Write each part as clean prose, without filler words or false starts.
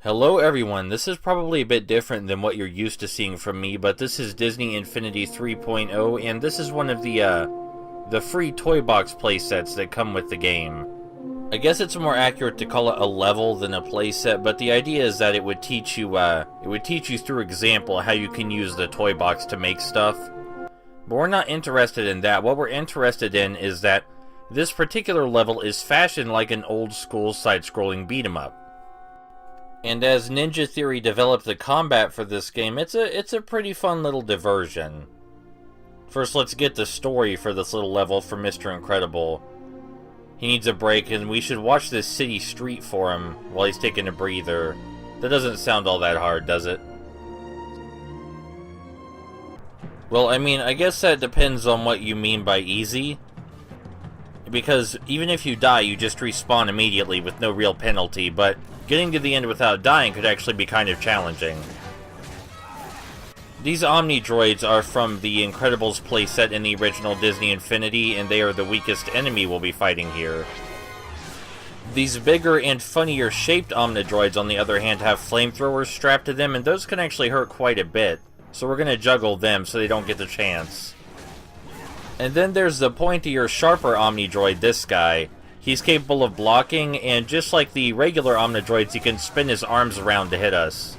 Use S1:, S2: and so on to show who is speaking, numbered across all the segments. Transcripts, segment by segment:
S1: Hello everyone, this is probably a bit different than what you're used to seeing from me, but this is Disney Infinity 3.0, and this is one of the free toy box playsets that come with the game. I guess it's more accurate to call it a level than a playset, but the idea is that it would teach you through example how you can use the toy box to make stuff. But we're not interested in that. What we're interested in is that this particular level is fashioned like an old school side-scrolling beat-em-up. And as Ninja Theory developed the combat for this game, it's a pretty fun little diversion. First, let's get the story for this little level from Mr. Incredible. He needs a break, and we should watch this city street for him while he's taking a breather. That doesn't sound all that hard, does it? Well, I mean, I guess that depends on what you mean by easy. Because even if you die, you just respawn immediately with no real penalty, but getting to the end without dying could actually be kind of challenging. These Omni Droids are from the Incredibles playset in the original Disney Infinity, and they are the weakest enemy we'll be fighting here. These bigger and funnier shaped Omni Droids, on the other hand, have flamethrowers strapped to them, and those can actually hurt quite a bit, so we're going to juggle them so they don't get the chance. And then there's the pointier, sharper Omni Droid, this guy. He's capable of blocking, and just like the regular Omni Droids, he can spin his arms around to hit us.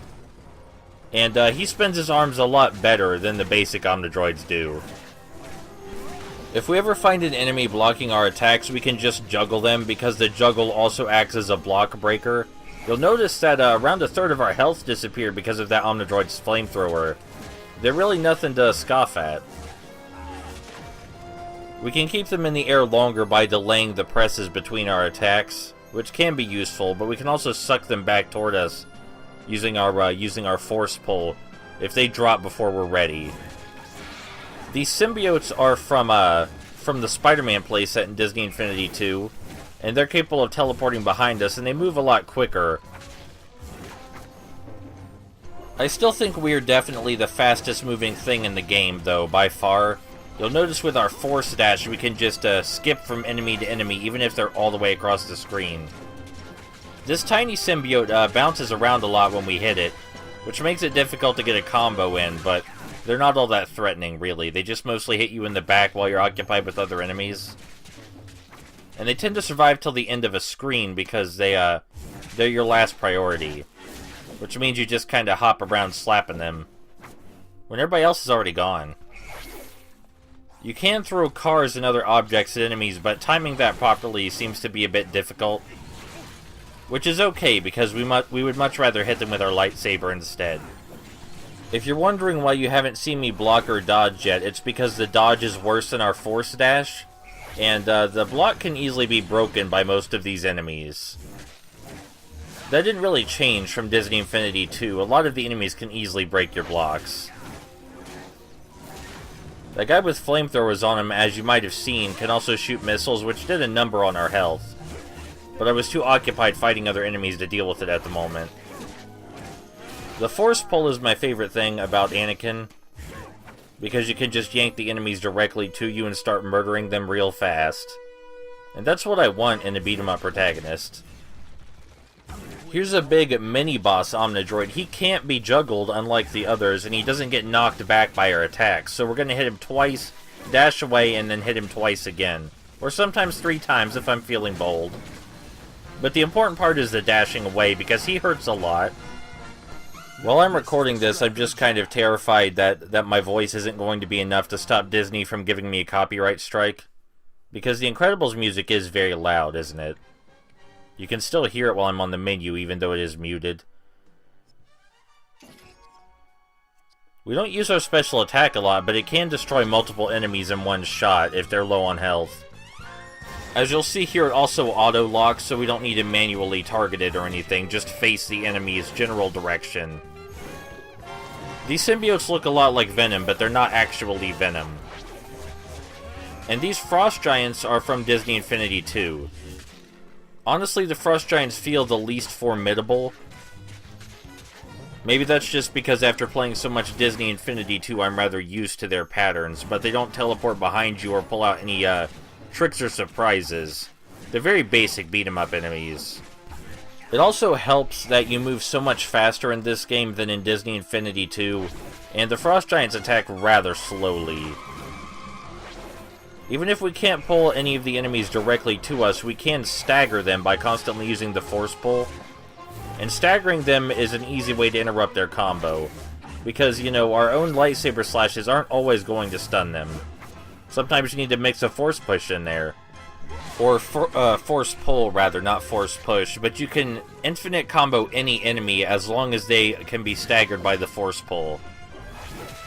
S1: And he spins his arms a lot better than the basic Omni Droids do. If we ever find an enemy blocking our attacks, we can just juggle them, because the juggle also acts as a block breaker. You'll notice that around a third of our health disappeared because of that Omni Droid's flamethrower. They're really nothing to scoff at. We can keep them in the air longer by delaying the presses between our attacks, which can be useful, but we can also suck them back toward us using our force pull if they drop before we're ready. These symbiotes are from the Spider-Man playset in Disney Infinity 2, and they're capable of teleporting behind us, and they move a lot quicker. I still think we're definitely the fastest moving thing in the game, though, by far. You'll notice with our force dash, we can just skip from enemy to enemy, even if they're all the way across the screen. This tiny symbiote bounces around a lot when we hit it, which makes it difficult to get a combo in, but they're not all that threatening, really. They just mostly hit you in the back while you're occupied with other enemies. And they tend to survive till the end of a screen because they're your last priority, which means you just kind of hop around slapping them when everybody else is already gone. You can throw cars and other objects at enemies, but timing that properly seems to be a bit difficult. Which is okay, because we would much rather hit them with our lightsaber instead. If you're wondering why you haven't seen me block or dodge yet, it's because the dodge is worse than our force dash, and the block can easily be broken by most of these enemies. That didn't really change from Disney Infinity 2. A lot of the enemies can easily break your blocks. That guy with flamethrowers on him, as you might have seen, can also shoot missiles, which did a number on our health. But I was too occupied fighting other enemies to deal with it at the moment. The force pull is my favorite thing about Anakin, because you can just yank the enemies directly to you and start murdering them real fast. And that's what I want in a beat-em-up protagonist. Here's a big mini-boss Omni Droid. He can't be juggled unlike the others, and he doesn't get knocked back by our attacks. So we're going to hit him twice, dash away, and then hit him twice again. Or sometimes 3 times if I'm feeling bold. But the important part is the dashing away, because he hurts a lot. While I'm recording this, I'm just kind of terrified that my voice isn't going to be enough to stop Disney from giving me a copyright strike. Because the Incredibles music is very loud, isn't it? You can still hear it while I'm on the menu, even though it is muted. We don't use our special attack a lot, but it can destroy multiple enemies in one shot if they're low on health. As you'll see here, it also auto-locks, so we don't need to manually target it or anything, just face the enemy's general direction. These symbiotes look a lot like Venom, but they're not actually Venom. And these Frost Giants are from Disney Infinity 2. Honestly, the Frost Giants feel the least formidable. Maybe that's just because after playing so much Disney Infinity 2, I'm rather used to their patterns, but they don't teleport behind you or pull out any tricks or surprises. They're very basic beat-em-up enemies. It also helps that you move so much faster in this game than in Disney Infinity 2, and the Frost Giants attack rather slowly. Even if we can't pull any of the enemies directly to us, we can stagger them by constantly using the force pull. And staggering them is an easy way to interrupt their combo, because, you know, our own lightsaber slashes aren't always going to stun them. Sometimes you need to mix a force push in there. Or force pull, rather, not force push. But you can infinite combo any enemy as long as they can be staggered by the force pull.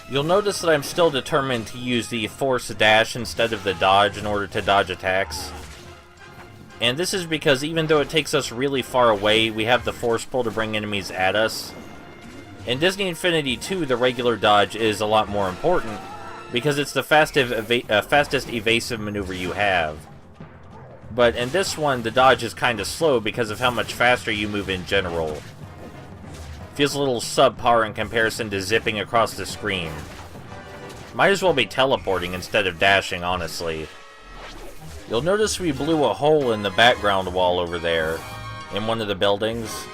S1: You'll notice that I'm still determined to use the force dash instead of the dodge in order to dodge attacks. And this is because even though it takes us really far away, we have the force pull to bring enemies at us. In Disney Infinity 2, the regular dodge is a lot more important, because it's the fastest evasive maneuver you have. But in this one, the dodge is kind of slow because of how much faster you move in general. Feels a little subpar in comparison to zipping across the screen. Might as well be teleporting instead of dashing, honestly. You'll notice we blew a hole in the background wall over there, in one of the buildings.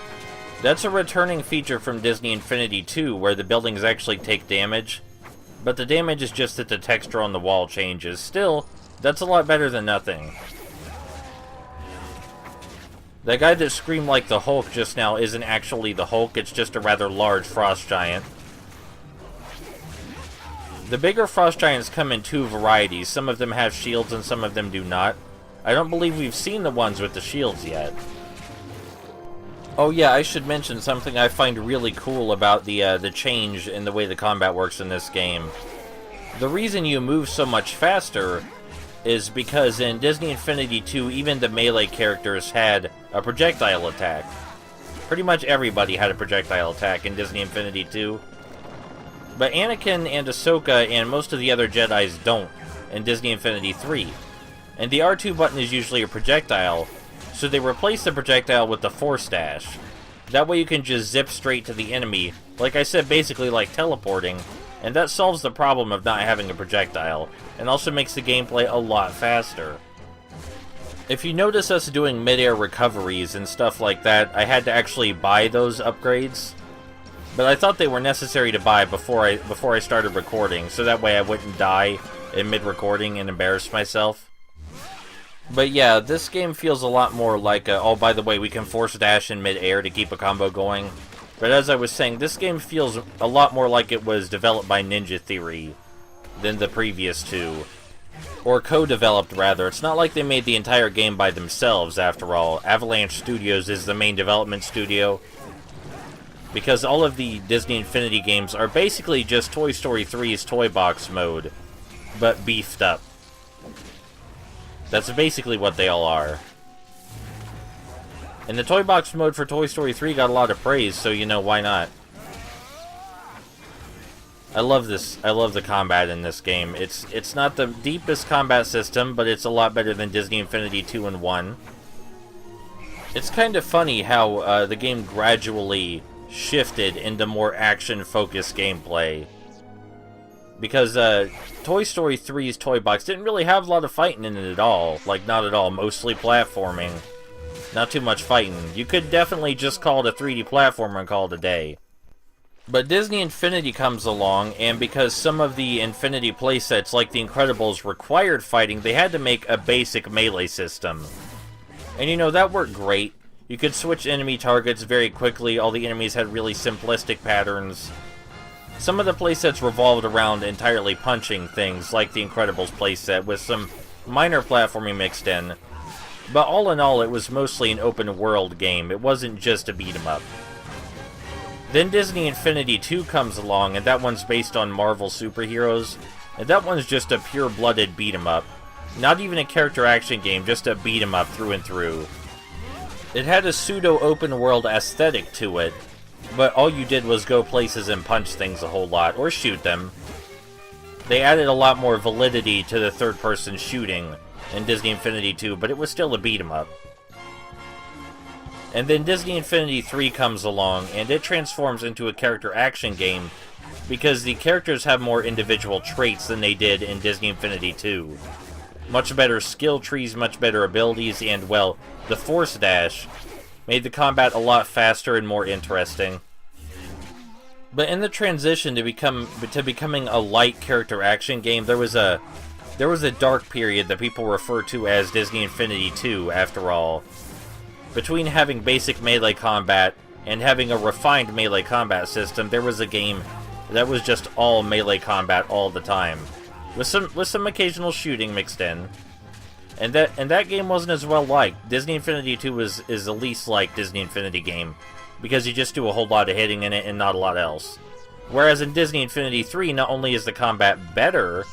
S1: That's a returning feature from Disney Infinity 2, where the buildings actually take damage. But the damage is just that the texture on the wall changes. Still, that's a lot better than nothing. The guy that screamed like the Hulk just now isn't actually the Hulk, it's just a rather large frost giant. The bigger frost giants come in two varieties. Some of them have shields and some of them do not. I don't believe we've seen the ones with the shields yet. Oh yeah, I should mention something I find really cool about the change in the way the combat works in this game. The reason you move so much faster is because in Disney Infinity 2, even the melee characters had a projectile attack. Pretty much everybody had a projectile attack in Disney Infinity 2. But Anakin and Ahsoka and most of the other Jedis don't in Disney Infinity 3. And the R2 button is usually a projectile, so they replace the projectile with the Force Dash. That way you can just zip straight to the enemy, like I said, basically like teleporting, and that solves the problem of not having a projectile, and also makes the gameplay a lot faster. If you notice us doing mid-air recoveries and stuff like that, I had to actually buy those upgrades. But I thought they were necessary to buy before I started recording, so that way I wouldn't die in mid-recording and embarrass myself. But yeah, this game feels a lot more like oh, by the way, we can force dash in mid-air to keep a combo going. But as I was saying, this game feels a lot more like it was developed by Ninja Theory than the previous two. Or co-developed, rather. It's not like they made the entire game by themselves, after all. Avalanche Studios is the main development studio. Because all of the Disney Infinity games are basically just Toy Story 3's Toy Box mode, but beefed up. That's basically what they all are. And the Toy Box mode for Toy Story 3 got a lot of praise, so you know, why not? I love this. I love the combat in this game. It's not the deepest combat system, but it's a lot better than Disney Infinity 2 and 1. It's kind of funny how the game gradually shifted into more action-focused gameplay. Because Toy Story 3's Toy Box didn't really have a lot of fighting in it at all. Like, not at all. Mostly platforming. Not too much fighting. You could definitely just call it a 3D platformer and call it a day. But Disney Infinity comes along, and because some of the Infinity playsets, like The Incredibles, required fighting, they had to make a basic melee system. And you know, that worked great. You could switch enemy targets very quickly, all the enemies had really simplistic patterns. Some of the playsets revolved around entirely punching things, like The Incredibles playset, with some minor platforming mixed in. But all in all, it was mostly an open-world game. It wasn't just a beat-em-up. Then Disney Infinity 2 comes along, and that one's based on Marvel superheroes. And that one's just a pure-blooded beat-em-up. Not even a character action game, just a beat-em-up through and through. It had a pseudo-open-world aesthetic to it, but all you did was go places and punch things a whole lot, or shoot them. They added a lot more validity to the third-person shooting in Disney Infinity 2, but it was still a beat-em-up. And then Disney Infinity 3 comes along, and it transforms into a character action game, because the characters have more individual traits than they did in Disney Infinity 2. Much better skill trees, much better abilities, and, well, the Force Dash made the combat a lot faster and more interesting. But in the transition to becoming a light character action game, there was a dark period that people refer to as Disney Infinity 2, after all. Between having basic melee combat and having a refined melee combat system, there was a game that was just all melee combat all the time, with some occasional shooting mixed in. And that game wasn't as well liked. Disney Infinity 2 is the least liked Disney Infinity game, because you just do a whole lot of hitting in it and not a lot else. Whereas in Disney Infinity 3, not only is the combat better,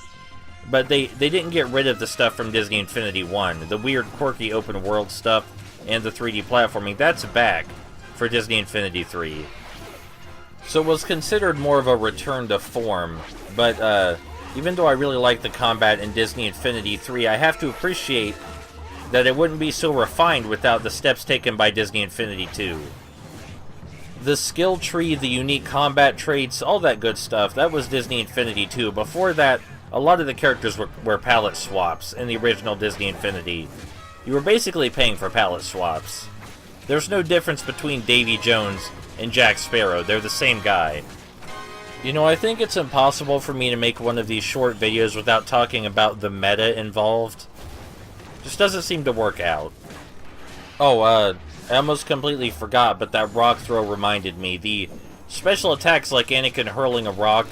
S1: but they didn't get rid of the stuff from Disney Infinity 1. The weird, quirky open world stuff and the 3D platforming, that's back for Disney Infinity 3. So it was considered more of a return to form, but even though I really like the combat in Disney Infinity 3, I have to appreciate that it wouldn't be so refined without the steps taken by Disney Infinity 2. The skill tree, the unique combat traits, all that good stuff, that was Disney Infinity 2. Before that, a lot of the characters were palette swaps in the original Disney Infinity. You were basically paying for palette swaps. There's no difference between Davy Jones and Jack Sparrow. They're the same guy. You know, I think it's impossible for me to make one of these short videos without talking about the meta involved. Just doesn't seem to work out. Oh, I almost completely forgot, but that rock throw reminded me. The special attacks like Anakin hurling a rock,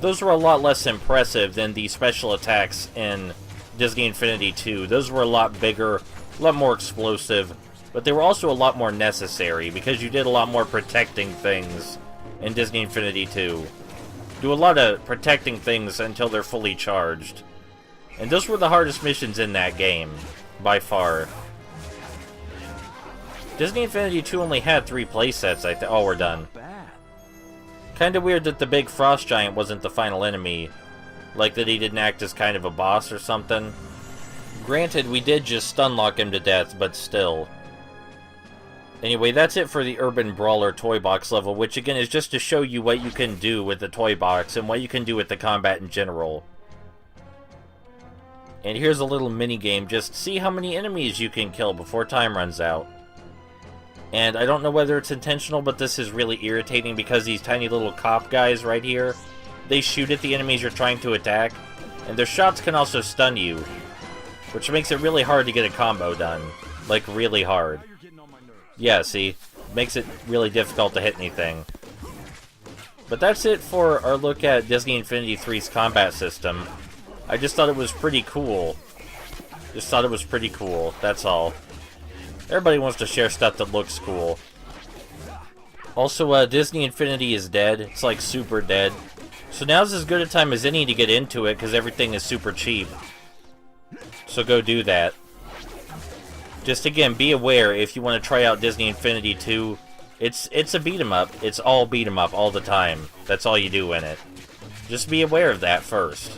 S1: those were a lot less impressive than the special attacks in Disney Infinity 2. Those were a lot bigger, a lot more explosive, but they were also a lot more necessary, because you did a lot more protecting things in Disney Infinity 2. Do a lot of protecting things until they're fully charged. And those were the hardest missions in that game, by far. Disney Infinity 2 only had 3 playsets, I think. Oh, we're done. Kinda weird that the big frost giant wasn't the final enemy. Like that he didn't act as kind of a boss or something. Granted, we did just stunlock him to death, but still. Anyway, that's it for the Urban Brawler Toy Box level, which again is just to show you what you can do with the Toy Box and what you can do with the combat in general. And here's a little mini-game, just see how many enemies you can kill before time runs out. And I don't know whether it's intentional, but this is really irritating because these tiny little cop guys right here, they shoot at the enemies you're trying to attack, and their shots can also stun you, which makes it really hard to get a combo done. Like, really hard. Yeah, see? Makes it really difficult to hit anything. But that's it for our look at Disney Infinity 3's combat system. I just thought it was pretty cool. That's all. Everybody wants to share stuff that looks cool. Also, Disney Infinity is dead. It's like super dead. So now's as good a time as any to get into it, because everything is super cheap. So go do that. Just again, be aware if you want to try out Disney Infinity 2. It's a beat 'em up. It's all beat 'em up all the time. That's all you do in it. Just be aware of that first.